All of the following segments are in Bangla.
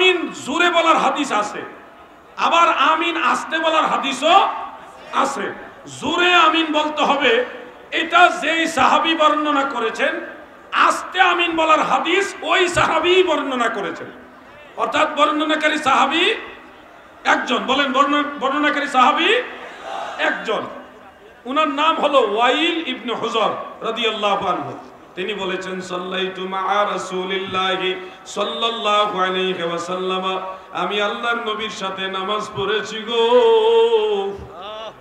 আমিন জোরে বলার হাদিস আছে, আবার আমিন আস্তে বলার হাদিসও আছে। জোরে আমিন বলতে হবে এটা যেই সাহাবী বর্ণনা করেছেন, আস্তে আমিন বলার হাদিস ওই সাহাবী বর্ণনা করেছেন, অর্থাৎ বর্ণনাকারী সাহাবী একজন। বলেন বর্ণনাকারী সাহাবী একজন, উনার নাম হলো ওয়াইল ইবনে হুজর রাদিয়াল্লাহু আনহু। তিনি বলেছেন সাল্লাইতু মা রাসূলিল্লাহি সাল্লাল্লাহু আলাইহি ওয়াসাল্লাম, আমি আল্লাহর নবীর সাথে নামাজ পড়েছি গো।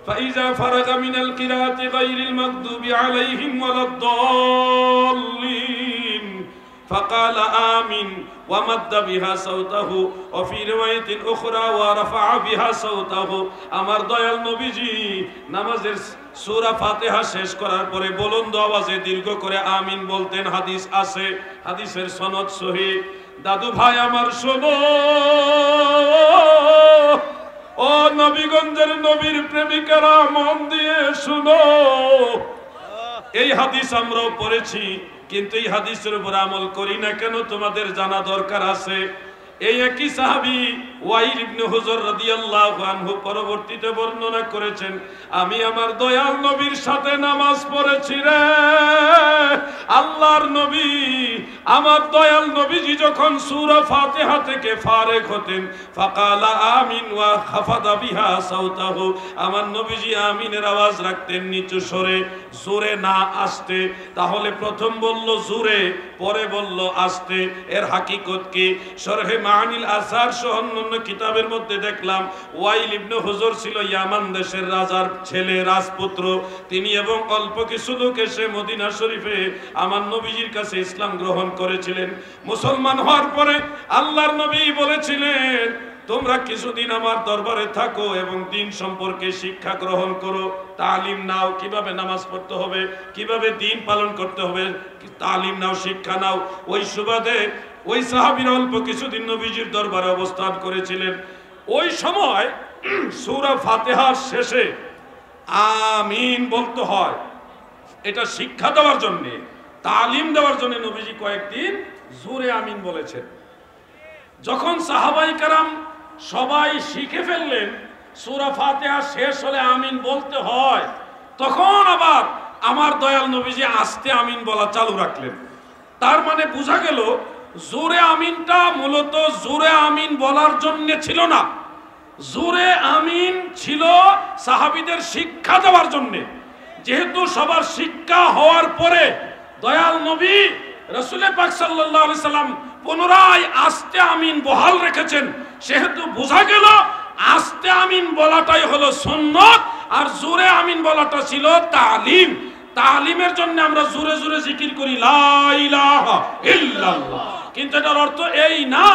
ফাইজা ফারাগা মিনাল কিরাতি গায়রিল মাগদুবি আলাইহিম ওয়ালাদ-দাল্লিন فقال آمين ومد بها صوته وفي رواية أخرى ورفع بها صوته। আমার দয়াল নবীজি নামাজের সূরা ফাতিহা শেষ করার পরে বুলন্দ আওয়াজে দীর্ঘ করে আমিন বলতেন, হাদিস আছে, হাদিসের সনদ সহিহ। দাদু ভাই আমার শোনো, ও নবীগঞ্জের নবীর প্রেমিকারা মন দিয়ে শোনো, এই হাদিস আমরাও পড়েছি, কিন্তু এই হাদিসের উপর আমল করি না কেন তোমাদের জানা দরকার আছে। এই একই সাহাবী ওয়াইল ইবনে হুজর রাদিয়াল্লাহু আনহু পরবর্তীতে বর্ণনা করেছেন, আমি আমার দয়াল নবীর সাথে নামাজ পড়েছি রে। আল্লাহর নবী, আমার দয়াল নবীজি যখন সূরা ফাতিহা থেকে ফারেগ হতেন, ফাকালা আমিন ওয়া খাফাদা বিহা সাওতাহু, আমার নবীজি আমিনের আওয়াজ রাখতেন নিচু স্বরে, জোরে না আস্তে। তাহলে প্রথম বলল জোরে, পরে বলল আস্তে, এর হাকিকত কি? শরহে মাআনিল আসার সহ অন্যান্য কিতাবের মধ্যে দেখলাম ওয়াইল ইবনে হুজর ছিল ইয়ামান দেশের রাজার ছেলে, রাজপুত্র তিনি, এবং অল্প কিছু লোক এসে মদিনা শরীফে আমার নবীজির কাছে ইসলাম গ্রহণ করেছিলেন। মুসলমান হওয়ার পরে আল্লাহর নবী বলেছিলেন, তোমরা কিছুদিন আমার দরবারে থাকো এবং দ্বীন সম্পর্কে শিক্ষা গ্রহণ করো, তালিম নাও, কিভাবে নামাজ পড়তে হবে, কিভাবে দ্বীন পালন করতে হবে, তালিম নাও, শিক্ষা নাও। ওই সুবাদে ওই সাহাবীরা অল্প কিছুদিন নবীজির দরবারে অবস্থান করেছিলেন। ওই সময় সূরা ফাতিহার শেষে আমিন বলতে হয়, এটা শিক্ষা দেওয়ার জন্য, তালিম দেওয়ার জন্য নবীজি কয়েকদিন জোরে আমিন বলেছেন। যখন সাহাবায়ে কেরাম সবাই শিখে ফেললেন সূরা ফাতিহা শেষ হলে আমিন বলতে হয়, তখন আবার আমার দয়াল নবীজি আস্তে আমিন বলা চালু রাখলেন। তার মানে বোঝা গেল জোরে আমিনটা মূলত জোরে আমিন বলার জন্য ছিল না, জোরে আমিন ছিল সাহাবীদের শিক্ষা দেওয়ার জন্য। যেহেতু সবার শিক্ষা হওয়ার পরে দয়াল নবী রাসূল পাক সাল্লাল্লাহু আলাইহি সাল্লাম পুনরায় আস্তে আমিন বহাল রেখেছেন, সেহেতু বোঝা গেল আস্তে আমিন বলাটাই হলো সুন্নাত, আর জোরে আমিন বলাটা ছিল তালিম। তালিমের জন্য আমরা জোরে জোরে জিকির করি লা ইলাহা ইল্লাল্লাহ, কিন্তু এটার অর্থ এই না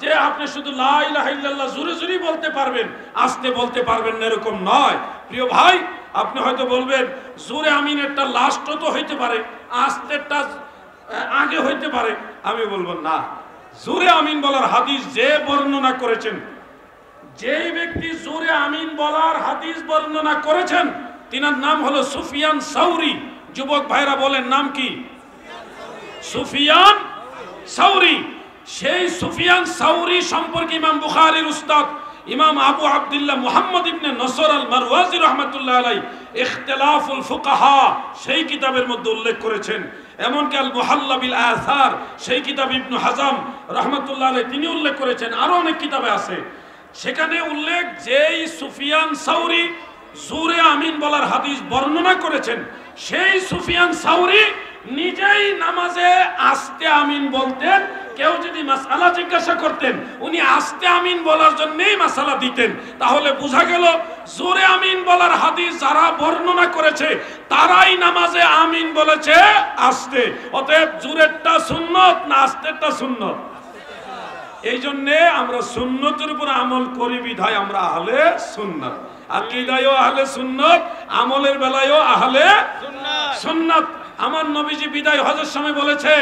যে আপনি শুধু লা ইলাহা ইল্লাল্লাহ জোরে জোরে বলতে পারবেন, আস্তে বলতে পারবেন না, এরকম নয়। প্রিয় ভাই, আপনি হয়তো বলবেন জোরে আমিনেরটা লাস্ট তো হইতে পারে, আস্তেরটা আগে হইতে পারে। আমি বলবো না, জোরে আমিন বলার হাদিস যে বর্ণনা করেছেন, যেই ব্যক্তি জোরে আমিন বলার হাদিস বর্ণনা করেছেন, তিনার নাম হলো সুফিয়ান সাউরি। যুবক ভাইরা বলেন নাম কি? সুফিয়ান সাউরি। সেই সুফিয়ান সাউরি সম্পর্কে ইমাম বুখারীর উস্তাদ ইমাম আবু আব্দুল্লাহ মুহাম্মদ ইবনে নসর আল মারওয়াজি রাহমাতুল্লাহ আলাইহি ইখতিলাফুল ফুকাহা সেই কিতাবের মধ্যে উল্লেখ করেছেন। এমনকি আল মুহাল্লা বিল আসার সেই কিতাব ইবনে হাজাম রাহমাতুল্লাহ আলাইহি তিনি উল্লেখ করেছেন, আরো অনেক কিতাবে আছে। সেখানে উল্লেখ যেই সুফিয়ান সাউরি জোরে আমিন বলার হাদিস বর্ণনা করেছেন, সেই সুফিয়ান সাউরি নিজেই নামাজে আস্তে আমিন বলতেন। কেউ যদি মাসআলা জিজ্ঞাসা করতেন, উনি আস্তে আমিন বলার জন্যই মাসআলা দিতেন। তাহলে বোঝা গেল জোরে আমিন বলার হাদিস যারা বর্ণনা করেছে তারাই নামাজে আমিন বলেছে আস্তে। অতএব জোরেরটা সুন্নত না আস্তেরটা সুন্নত? এই জন্যে আমরা সুন্নতের উপর আমল করি বিধায় আমরা আহলে সুন্নাত। আকীদায়ও আহলে সুন্নাত, আমলের বেলায়ও আহলে সুন্নাত। আমার নবীজি বিদায় হজের সময় বলেছে,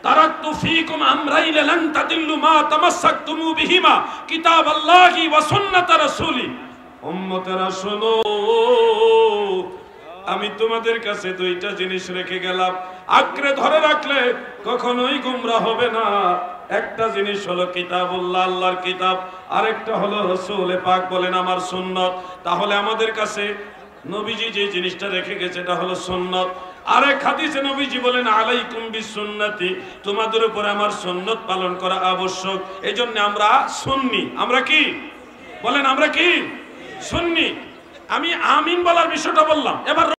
তারাকতু ফীকুম আমরাইন লান তাদিল্লু মা তামাসসাকতুমু বিহিমা কিতাবাল্লাহি ওয়া সুন্নাত রাসূলি। উম্মতেরা শোনো, আমি তোমাদের কাছে দুইটা জিনিস রেখে গেলাম, আঁকড়ে ধরে রাখলে কখনোই গুমরা হবে না। একটা জিনিস হলো কিতাবুল্লাহ, আল্লাহর কিতাব, আরেকটা হলো রাসূল পাক বলেন আমার সুন্নত। তাহলে আমাদের কাছে নবীজি যে জিনিসটা রেখে গেছে এটা হলো সুন্নত। আরেক হাদিসে নবীজি বলেন আলাইকুম বিসুন্নতি, তোমাদের উপর আমার সুন্নত পালন করা আবশ্যক। এজন্য আমরা সুন্নি। আমরা কি বলেন? আমরা কি সুন্নি। আমি আমিন বলার বিষয়টা বললাম। এবার